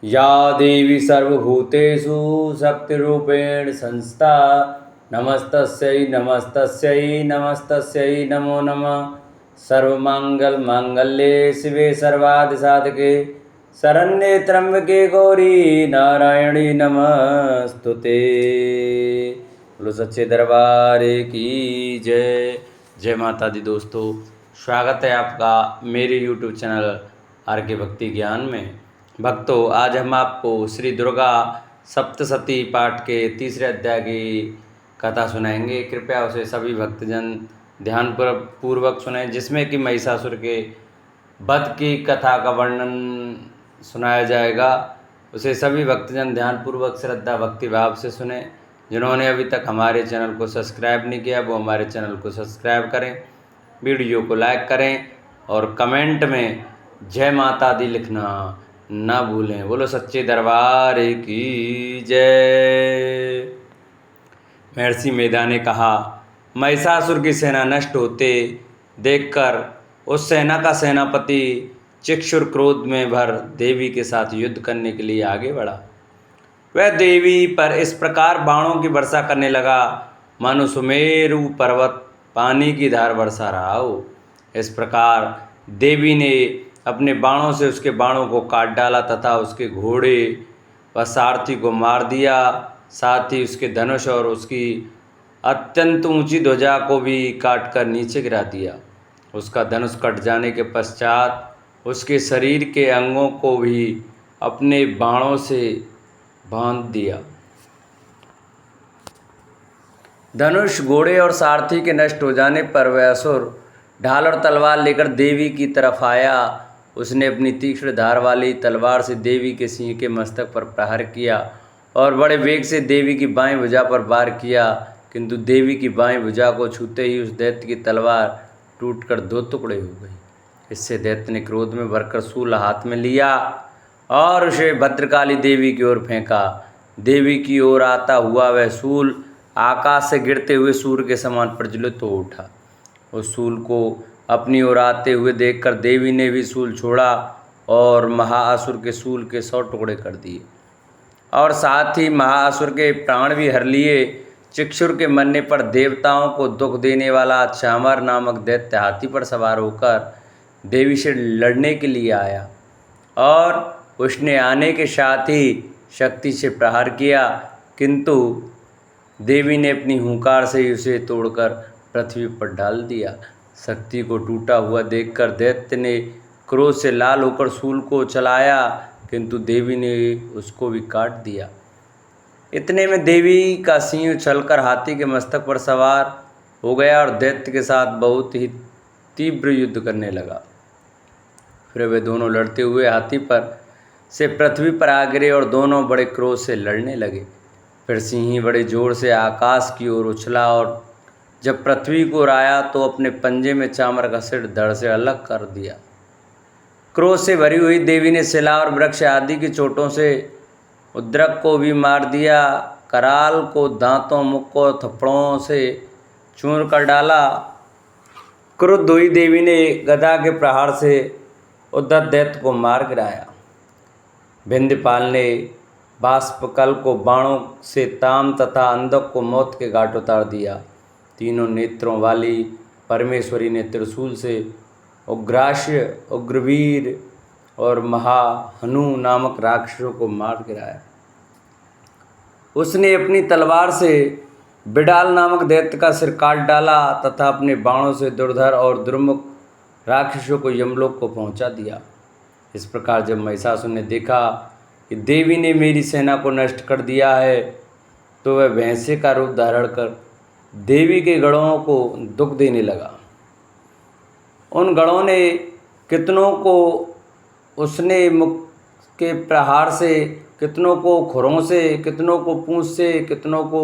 या देवी सर्वभूतेषु शक्तिरूपेण संस्था नमस्तस्यै नमस्तस्यै नमस्तस्यै नमो नमः। सर्वमंगलमांगल्ये शिवे सर्वार्धसाधके शरण्ये त्र्यंबके गौरी नारायणी नमस्तुते। बोलो सच्चे दरबार की जय। जय माता दी। दोस्तों, स्वागत है आपका मेरे YouTube चैनल आर के भक्ति ज्ञान में। भक्तों, आज हम आपको श्री दुर्गा सप्तशती पाठ के तीसरे अध्याय की कथा सुनाएंगे। कृपया उसे सभी भक्तजन ध्यान पूर्वक सुनें, जिसमें कि महिषासुर के वध की कथा का वर्णन सुनाया जाएगा। उसे सभी भक्तजन ध्यानपूर्वक श्रद्धा भक्ति भाव से सुने। जिन्होंने अभी तक हमारे चैनल को सब्सक्राइब नहीं किया वो हमारे चैनल को सब्सक्राइब करें, वीडियो को लाइक करें और कमेंट में जय माता दी लिखना ना भूलें। बोलो सच्चे दरबार की जय। महर्षि मेधा ने कहा, महिषासुर की सेना नष्ट होते देखकर उस सेना का सेनापति चिक्षुर क्रोध में भर देवी के साथ युद्ध करने के लिए आगे बढ़ा। वह देवी पर इस प्रकार बाणों की वर्षा करने लगा मानो सुमेरु पर्वत पानी की धार बरसा रहा हो। इस प्रकार देवी ने अपने बाणों से उसके बाणों को काट डाला तथा उसके घोड़े व सारथी को मार दिया। साथ ही उसके धनुष और उसकी अत्यंत ऊंची ध्वजा को भी काटकर नीचे गिरा दिया। उसका धनुष कट जाने के पश्चात उसके शरीर के अंगों को भी अपने बाणों से बांध दिया। धनुष, घोड़े और सारथी के नष्ट हो जाने पर वह असुर ढाल और तलवार लेकर देवी की तरफ आया। उसने अपनी तीक्ष्ण धार वाली तलवार से देवी के सिंह के मस्तक पर प्रहार किया और बड़े वेग से देवी की बाएं भुजा पर वार किया, किंतु देवी की बाएं भुजा को छूते ही उस दैत्य की तलवार टूटकर दो टुकड़े हो गई। इससे दैत्य ने क्रोध में भरकर शूल हाथ में लिया और उसे भद्रकाली देवी की ओर फेंका। देवी की ओर आता हुआ वह शूल आकाश से गिरते हुए सूर्य के समान प्रज्वलित हो उठा। उस शूल को अपनी ओर आते हुए देखकर देवी ने भी शूल छोड़ा और महाअसुर के शूल के 100 टुकड़े कर दिए और साथ ही महाअसुर के प्राण भी हर लिए। चिक्षुर के मरने पर देवताओं को दुख देने वाला चामर नामक दैत्य हाथी पर सवार होकर देवी से लड़ने के लिए आया और उसने आने के साथ ही शक्ति से प्रहार किया, किंतु देवी ने अपनी हुंकार से ही उसे तोड़कर पृथ्वी पर डाल दिया। शक्ति को टूटा हुआ देखकर दैत्य ने क्रोध से लाल होकर शूल को चलाया, किंतु देवी ने उसको भी काट दिया। इतने में देवी का सिंह उछलकर हाथी के मस्तक पर सवार हो गया और दैत्य के साथ बहुत ही तीव्र युद्ध करने लगा। फिर वे दोनों लड़ते हुए हाथी पर से पृथ्वी पर आ गिरे और दोनों बड़े क्रोध से लड़ने लगे। फिर सिंह बड़े जोर से आकाश की ओर उछला और जब पृथ्वी को आया तो अपने पंजे में चामर का सिर धड़ से अलग कर दिया। क्रोध से भरी हुई देवी ने शिला और वृक्ष आदि की चोटों से उद्रक को भी मार दिया। कराल को दांतों, मुख को थप्पड़ों से चूर कर डाला। क्रुद्ध हुई देवी ने गदा के प्रहार से उद्धत दैत्य को मार गिराया। विंध्यपाल ने बाष्पकल को बाणों से ताम तथा अंधक को मौत के घाट उतार दिया। तीनों नेत्रों वाली परमेश्वरी ने त्रिशूल से उग्रास्य, उग्रवीर और महाहनु नामक राक्षसों को मार गिराया। उसने अपनी तलवार से बिडाल नामक दैत्य का सिर काट डाला तथा अपने बाणों से दुर्धर और दुर्मुख राक्षसों को यमलोक को पहुंचा दिया। इस प्रकार जब महिषासुर ने देखा कि देवी ने मेरी सेना को नष्ट कर दिया है, तो वह भैंसे का रूप धारण कर देवी के गढ़ों को दुख देने लगा। उन गढ़ों ने कितनों को उसने मुख के प्रहार से, कितनों को खुरों से, कितनों को पूंछ से, कितनों को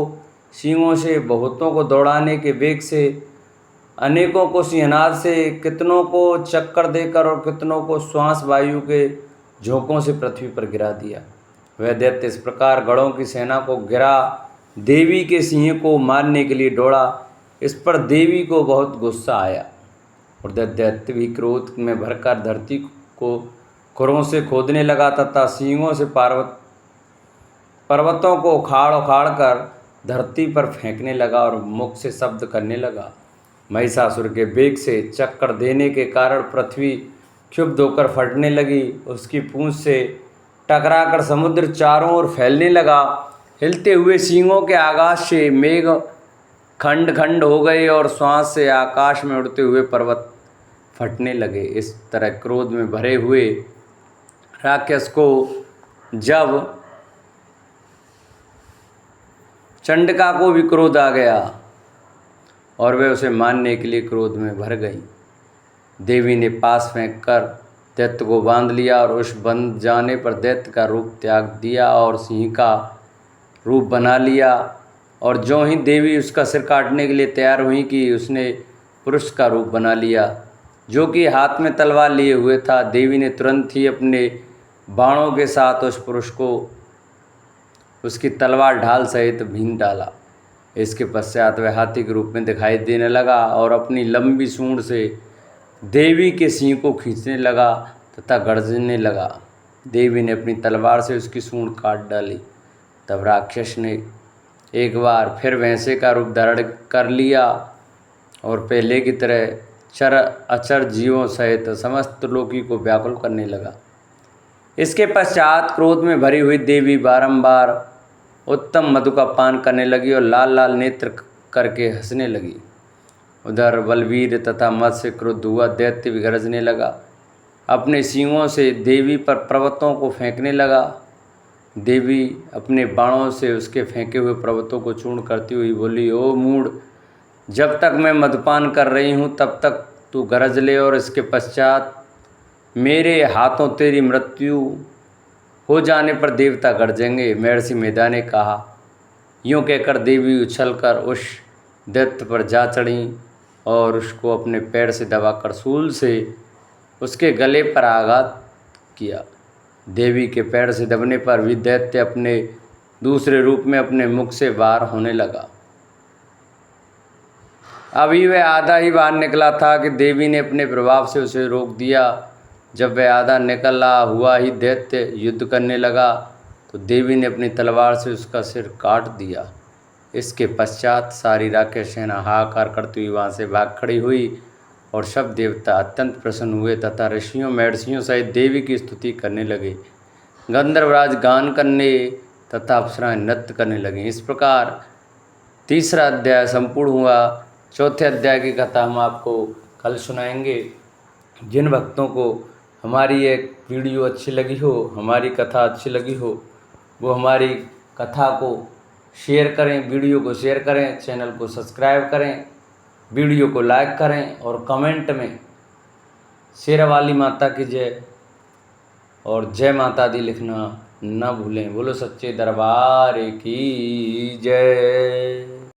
सींगों से, बहुतों को दौड़ाने के वेग से, अनेकों को सिंहनाद से, कितनों को चक्कर देकर और कितनों को श्वास वायु के झोंकों से पृथ्वी पर गिरा दिया। वह दैत्य इस प्रकार गढ़ों की सेना को गिरा देवी के सिंह को मारने के लिए दौड़ा। इस पर देवी को बहुत गुस्सा आया और दैत्य भी क्रोध में भरकर धरती को खुरों से खोदने लगा तथा सींगों से पर्वतों को उखाड़ उखाड़ कर धरती पर फेंकने लगा और मुख से शब्द करने लगा। महिषासुर के वेग से चक्कर देने के कारण पृथ्वी क्षुब्ध होकर फटने लगी। उसकी पूंछ से टकराकर समुद्र चारों ओर फैलने लगा। हिलते हुए सींगों के आकाश से मेघ खंड खंड हो गए और श्वास से आकाश में उड़ते हुए पर्वत फटने लगे। इस तरह क्रोध में भरे हुए राक्षस को जब चंडिका को भी क्रोध आ गया और वे उसे मारने के लिए क्रोध में भर गई। देवी ने पास फेंक कर दैत्य को बांध लिया और उस बंध जाने पर दैत्य का रूप त्याग दिया और सिंह का रूप बना लिया। और जो ही देवी उसका सिर काटने के लिए तैयार हुई कि उसने पुरुष का रूप बना लिया, जो कि हाथ में तलवार लिए हुए था। देवी ने तुरंत ही अपने बाणों के साथ उस पुरुष को उसकी तलवार ढाल सहित भीन डाला। इसके पश्चात वह हाथी के रूप में दिखाई देने लगा और अपनी लंबी सूंड से देवी के सिंह को खींचने लगा तथा गर्जने लगा। देवी ने अपनी तलवार से उसकी सूंड काट डाली। तब राक्षस ने एक बार फिर भैंसे का रूप धारण कर लिया और पहले की तरह चर अचर जीवों सहित समस्त लोकी को व्याकुल करने लगा। इसके पश्चात क्रोध में भरी हुई देवी बारंबार उत्तम मधु का पान करने लगी और लाल लाल नेत्र करके हंसने लगी। उधर बलवीर तथा मत्स्य क्रुद्ध हुआ दैत्य भी गरजने लगा। अपने सींगों से देवी पर पर्वतों को फेंकने लगा। देवी अपने बाणों से उसके फेंके हुए पर्वतों को चूर्ण करती हुई बोली, ओ मूढ़, जब तक मैं मधुपान कर रही हूँ तब तक तू गरज ले और इसके पश्चात मेरे हाथों तेरी मृत्यु हो जाने पर देवता गरजेंगे। महर्षि मेधा ने कहा। यूँ कहकर देवी उछलकर उस दैत्य पर जा चढ़ी और उसको अपने पैर से दबाकर शूल से उसके गले पर आघात किया। देवी के पैर से दबने पर भी दैत्य अपने दूसरे रूप में अपने मुख से बाहर होने लगा। अभी वह आधा ही बाहर निकला था कि देवी ने अपने प्रभाव से उसे रोक दिया। जब वह आधा निकला हुआ ही दैत्य युद्ध करने लगा तो देवी ने अपनी तलवार से उसका सिर काट दिया। इसके पश्चात सारी राक्षस सेना हाहाकार करती हुई वहाँ से भाग खड़ी हुई और सब देवता अत्यंत प्रसन्न हुए तथा ऋषियों महर्षियों सहित देवी की स्तुति करने लगे। गंधर्वराज गान करने तथा अप्सराएं नृत्य करने लगे। इस प्रकार तीसरा अध्याय संपूर्ण हुआ। चौथे अध्याय की कथा हम आपको कल सुनाएंगे। जिन भक्तों को हमारी एक वीडियो अच्छी लगी हो, हमारी कथा अच्छी लगी हो, वो हमारी कथा को शेयर करें, वीडियो को शेयर करें, चैनल को सब्सक्राइब करें, वीडियो को लाइक करें और कमेंट में शेरावाली माता की जय और जय माता दी लिखना न भूलें। बोलो सच्चे दरबार की जय।